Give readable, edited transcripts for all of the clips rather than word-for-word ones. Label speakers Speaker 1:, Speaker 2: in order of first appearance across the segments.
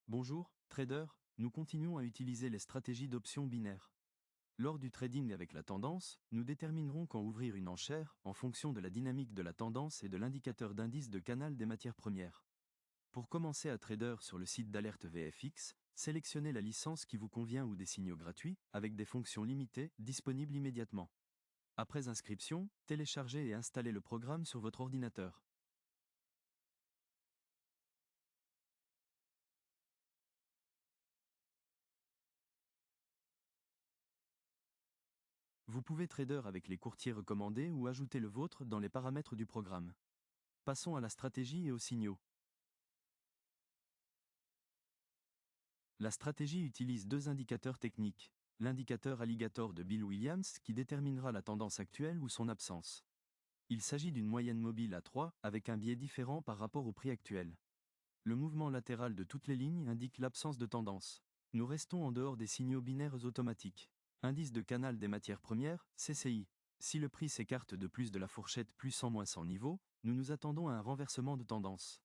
Speaker 1: Bonjour, trader, nous continuons à utiliser les stratégies d'options binaires. Lors du trading avec la tendance, nous déterminerons quand ouvrir une enchère en fonction de la dynamique de la tendance et de l'indicateur d'indice de canal des matières premières. Pour commencer à trader sur le site d'alerte VFX, sélectionnez la licence qui vous convient ou des signaux gratuits, avec des fonctions limitées, disponibles immédiatement. Après inscription, téléchargez et installez le programme sur votre ordinateur. Vous pouvez trader avec les courtiers recommandés ou ajouter le vôtre dans les paramètres du programme. Passons à la stratégie et aux signaux. La stratégie utilise deux indicateurs techniques. L'indicateur Alligator de Bill Williams qui déterminera la tendance actuelle ou son absence. Il s'agit d'une moyenne mobile à 3 avec un biais différent par rapport au prix actuel. Le mouvement latéral de toutes les lignes indique l'absence de tendance. Nous restons en dehors des signaux binaires automatiques. Indice de canal des matières premières, CCI. Si le prix s'écarte de plus de la fourchette plus 100-100 niveaux, nous nous attendons à un renversement de tendance.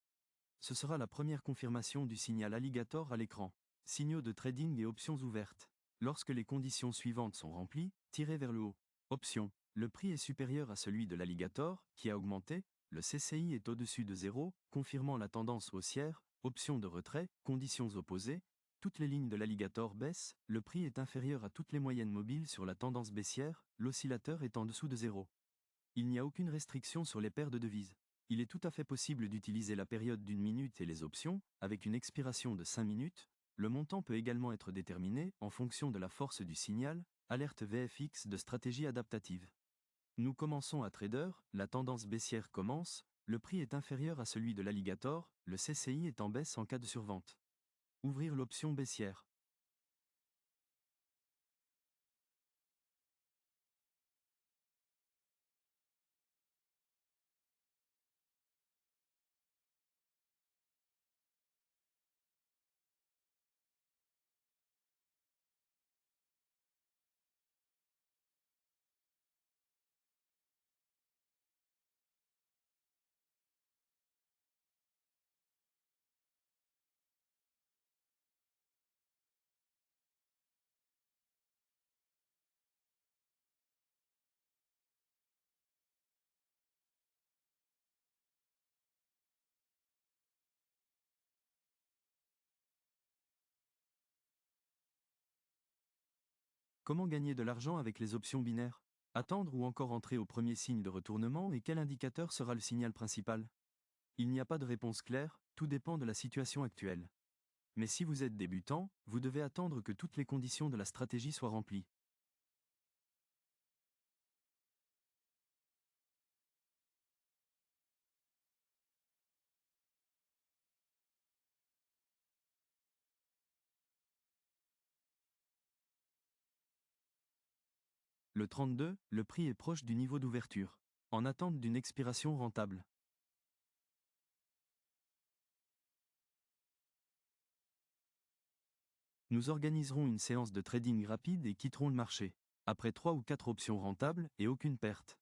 Speaker 1: Ce sera la première confirmation du signal Alligator à l'écran. Signaux de trading et options ouvertes. Lorsque les conditions suivantes sont remplies, tirez vers le haut. Option. Le prix est supérieur à celui de l'Alligator, qui a augmenté. Le CCI est au-dessus de 0, confirmant la tendance haussière. Option de retrait, conditions opposées. Toutes les lignes de l'Alligator baissent, le prix est inférieur à toutes les moyennes mobiles sur la tendance baissière, l'oscillateur est en dessous de 0. Il n'y a aucune restriction sur les paires de devises. Il est tout à fait possible d'utiliser la période d'une minute et les options, avec une expiration de 5 minutes. Le montant peut également être déterminé en fonction de la force du signal, alerte VFX de stratégie adaptative. Nous commençons à trader, la tendance baissière commence, le prix est inférieur à celui de l'Alligator, le CCI est en baisse en cas de survente. Ouvrir l'option baissière. Comment gagner de l'argent avec les options binaires? Attendre ou encore entrer au premier signe de retournement et quel indicateur sera le signal principal? Il n'y a pas de réponse claire, tout dépend de la situation actuelle. Mais si vous êtes débutant, vous devez attendre que toutes les conditions de la stratégie soient remplies. Le 32, le prix est proche du niveau d'ouverture. En attente d'une expiration rentable. Nous organiserons une séance de trading rapide et quitterons le marché. Après 3 ou 4 options rentables et aucune perte.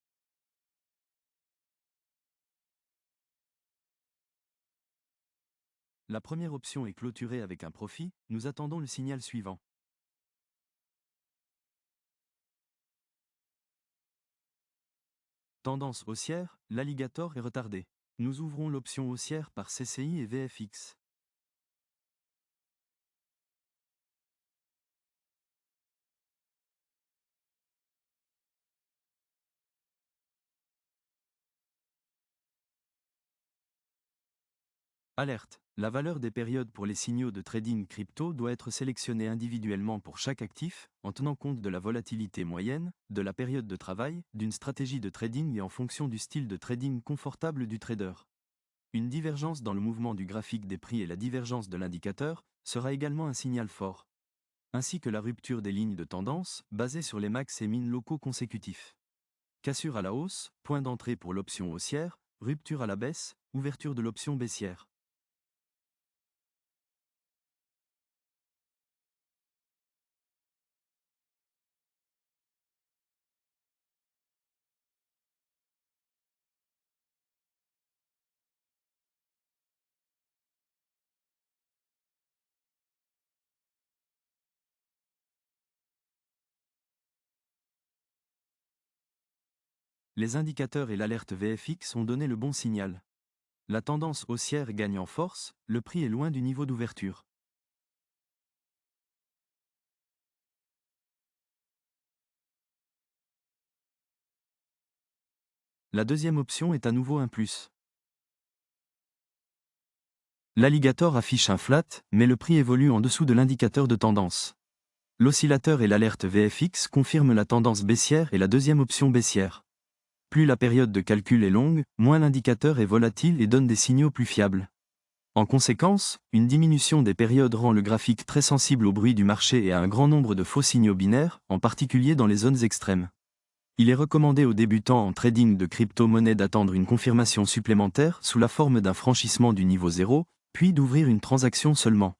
Speaker 1: La première option est clôturée avec un profit, nous attendons le signal suivant. Tendance haussière, l'alligator est retardé. Nous ouvrons l'option haussière par CCI et VFX. Alerte. La valeur des périodes pour les signaux de trading crypto doit être sélectionnée individuellement pour chaque actif, en tenant compte de la volatilité moyenne, de la période de travail, d'une stratégie de trading et en fonction du style de trading confortable du trader. Une divergence dans le mouvement du graphique des prix et la divergence de l'indicateur sera également un signal fort, ainsi que la rupture des lignes de tendance, basées sur les max et min locaux consécutifs. Cassure à la hausse, point d'entrée pour l'option haussière, rupture à la baisse, ouverture de l'option baissière. Les indicateurs et l'alerte VFX ont donné le bon signal. La tendance haussière gagne en force, le prix est loin du niveau d'ouverture. La deuxième option est à nouveau un plus. L'alligator affiche un flat, mais le prix évolue en dessous de l'indicateur de tendance. L'oscillateur et l'alerte VFX confirment la tendance baissière et la deuxième option baissière. Plus la période de calcul est longue, moins l'indicateur est volatile et donne des signaux plus fiables. En conséquence, une diminution des périodes rend le graphique très sensible au bruit du marché et à un grand nombre de faux signaux binaires, en particulier dans les zones extrêmes. Il est recommandé aux débutants en trading de crypto-monnaies d'attendre une confirmation supplémentaire sous la forme d'un franchissement du niveau 0, puis d'ouvrir une transaction seulement.